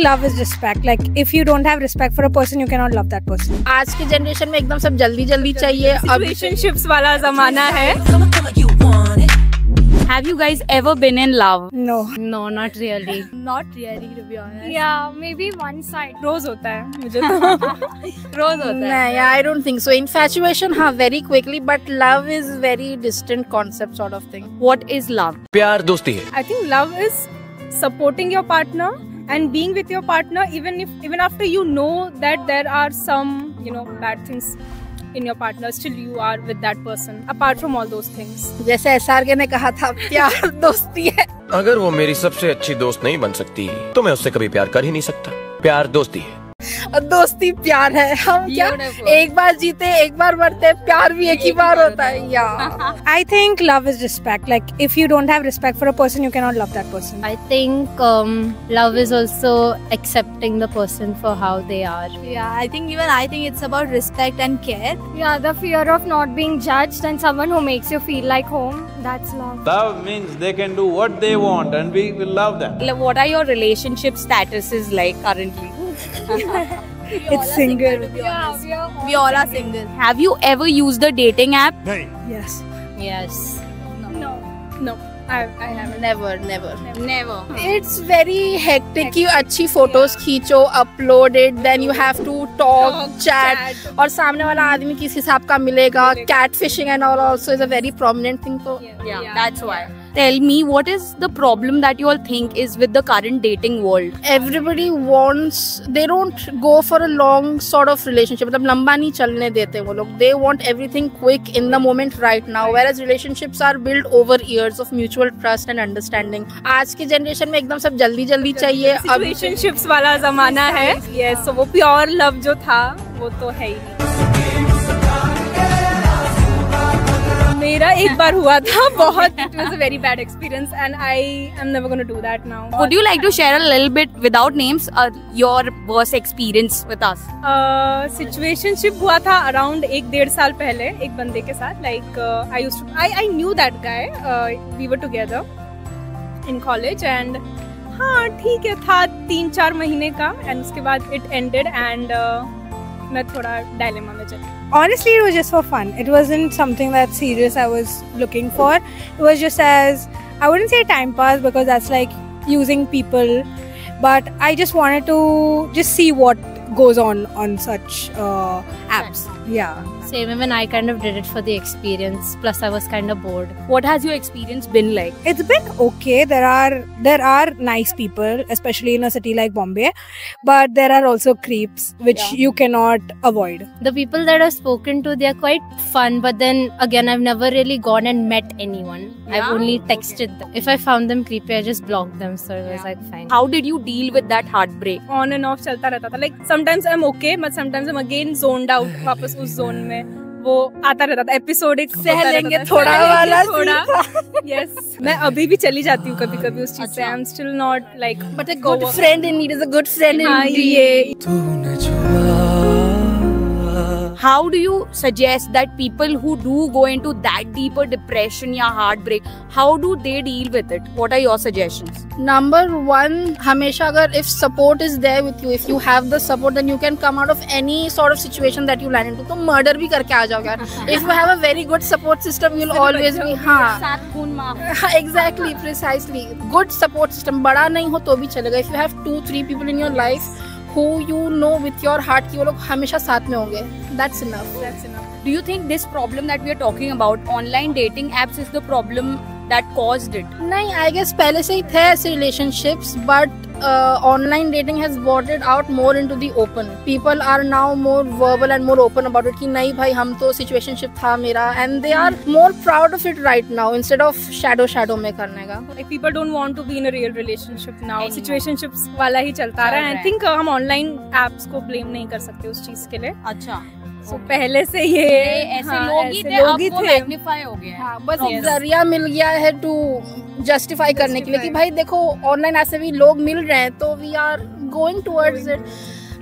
Love is respect. Like if you don't have respect for a person, you cannot love that person. आज की generation में एकदम सब जल्दी जल्दी चाहिए. Relationships वाला जमाना है. Have you guys ever been in love? No. No, not really. Not really, to be honest. Yeah, maybe one side. रोज होता है मुझे तो. रोज होता है. नहीं, I don't think so. Infatuation, हाँ, very quickly, but love is very distant concept sort of thing. What is love? प्यार दोस्ती है. I think love is supporting your partner and being with your partner even after you know that there are some bad things in your partner, still you are with that person apart from all those things. जैसे SRK ने कहा था, प्यार दोस्ती है. अगर वो मेरी सबसे अच्छी दोस्त नहीं बन सकती तो मैं उससे कभी प्यार कर ही नहीं सकता. प्यार दोस्ती है. दोस्ती प्यार है. हम क्या एक बार जीते एक बार मरते, प्यार भी एक ही बार होता है. I think love is respect. Like if you don't have respect for a person, you cannot love that person. I think love is also accepting the person for how they are. Yeah, I think it's about respect and care. Yeah, the fear of not being judged and someone who makes you feel like home. That's love. Love means they can do what they want and we will love them. What are your relationship statuses like currently? It's single. We all are single. Have you ever used a dating app? Yes. Yes. No. I haven't. Never. It's very hectic कि अच्छी photos खींचो, upload it, then you have to talk, chat, और सामने वाला आदमी किस हिसाब का मिलेगा. Catfishing and all also is a very prominent thing. So Yeah, that's why. Tell me, what is the problem that you all think is with the current dating world? everybody wants, they don't go for a long sort of relationship. मतलब लंबा नहीं चलने देते वो लोग. They want everything quick in the moment right now, whereas relationships are built over years of mutual trust and understanding. आज की generation में एकदम सब जल्दी जल्दी चाहिए. Relationships वाला जमाना है. Yes, so वो pure love जो था वो तो है ही. मेरा एक बार हुआ था बहुत. It was a very bad experience and I am never going to do that now. Would you like to share a little bit without names your worst experience with us? Situationship हुआ था around 1-1.5 साल पहले एक बंदे के साथ. Like I knew that guy. We were together in college and हाँ ठीक है था 3-4 महीने का and उसके बाद it ended and मैं थोड़ा डायलेमा में चली. Honestly, it was just for fun. It wasn't something that serious I was looking for. It was just as, I wouldn't say time pass because that's like using people, but I just wanted to just see what goes on such apps. Yeah. Same, even I kind of did it for the experience. Plus, I was kind of bored. What has your experience been like? It's been okay. There are nice people, especially in a city like Bombay, but there are also creeps which you cannot avoid. The people that I've spoken to, they are quite fun. But then again, I've never really gone and met anyone. I've only texted them. If I found them creepy, I just blocked them. So it was like fine. How did you deal with that heartbreak? On and off चलता रहता था. Like sometimes I'm okay, but sometimes I'm again zoned out. वापस उस zone में वो आता रहता था. एपिसोडिक सह लेंगे थोड़ा वाला थोड़ा. Yes. मैं अभी भी चली जाती हूँ कभी कभी उस चीज से. I'm still not like. But a good friend in need is a good friend in need. How do you suggest that people who do go into that deeper depression या heartbreak, how do they deal with it? What are your suggestions? Number one, हमेशा अगर if support is there with you, if you have the support, then you can come out of any sort of situation that you land into. तो murder भी करके आ जाओगे. If you have a very good support system, you'll always be exactly, precisely. Good support system. बड़ा नहीं हो तो भी चलेगा. If you have 2-3 people in your life who you know with your heart कि वो लोग हमेशा साथ में होंगे, that's enough. Do you think this problem that we are talking about, online dating apps, is the problem that caused it? नहीं, I guess पहले से ही थे ऐसे relationships, but online dating has brought it out more into the open. People are now more verbal and more open about it कि नहीं भाई हम तो situationship था मेरा, and they are more proud of it right now instead of shadow में करने का. Like people don't want to be in a real relationship now. Situationships वाला ही चलता रहा है. I think हम online apps को blame नहीं कर सकते उस चीज के लिए. अच्छा. So पहले से ये ऐसे लोग ही थे, अब वो मैग्नीफाई हो गया है. हाँ, बस एक जरिया मिल गया है टू जस्टिफाई करने के लिए कि भाई देखो ऑनलाइन ऐसे भी लोग मिल रहे हैं तो we are going towards it.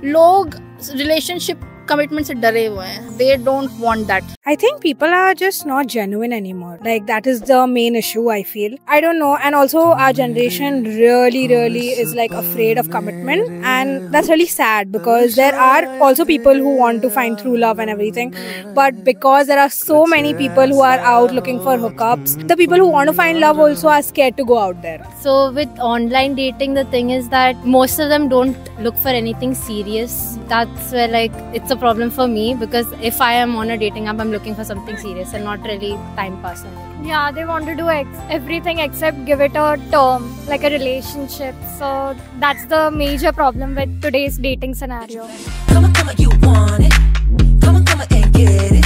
लोग रिलेशनशिप कमिटमेंट से डरे हुए हैं. They don't want that. I think people are just not genuine anymore. Like that is the main issue, I feel. I don't know. And also our generation really is like afraid of commitment. And that's really sad because there are also people who want to find true love and everything. But because there are so many people who are out looking for hookups, the people who want to find love also are scared to go out there. So with online dating, the thing is that most of them don't look for anything serious. That's where like it's a problem for me, because if I am on a dating app, I'm looking for something serious and not really time passing. Yeah, they want to do everything except give it a term, like a relationship. So that's the major problem with today's dating scenario. Come on, you want it. Come on and get it.